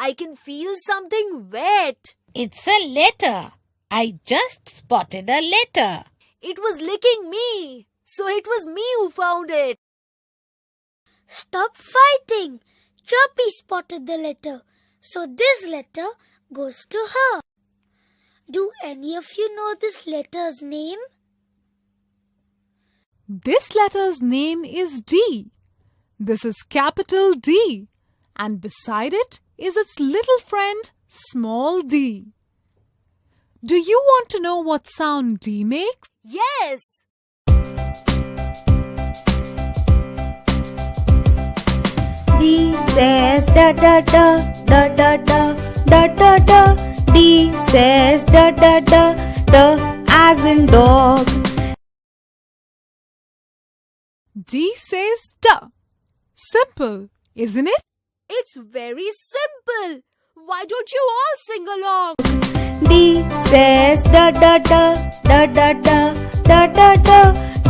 I can feel something wet. It's a letter. I just spotted a letter. It was licking me, so it was me who found it. Stop fighting. Choppy spotted the letter, so this letter goes to her. Do any of you know this letter's name? This letter's name is D. This is capital D, and beside it is its little friend, small d. Do you want to know what sound D makes? Yes! D says da da da da da da da da da. D says da da da da as in dog. D says duh. Simple, isn't it? It's very simple. Why don't you all sing along? D says da da da da da da da da da.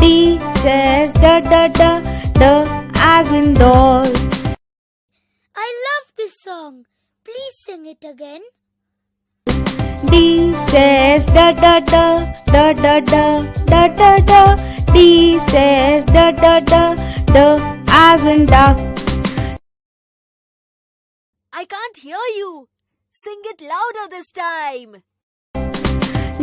D says da da da da as in doll. I love this song. Please sing it again. D says da da da da da da da da da. D says da da da da as in duck. I can't hear you. Sing it louder this time.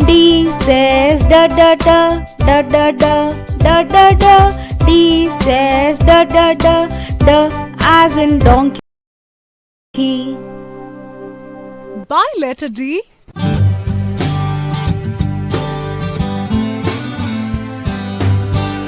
D says da da da da da da da da da. D says da da da da as in donkey. Bye, letter D.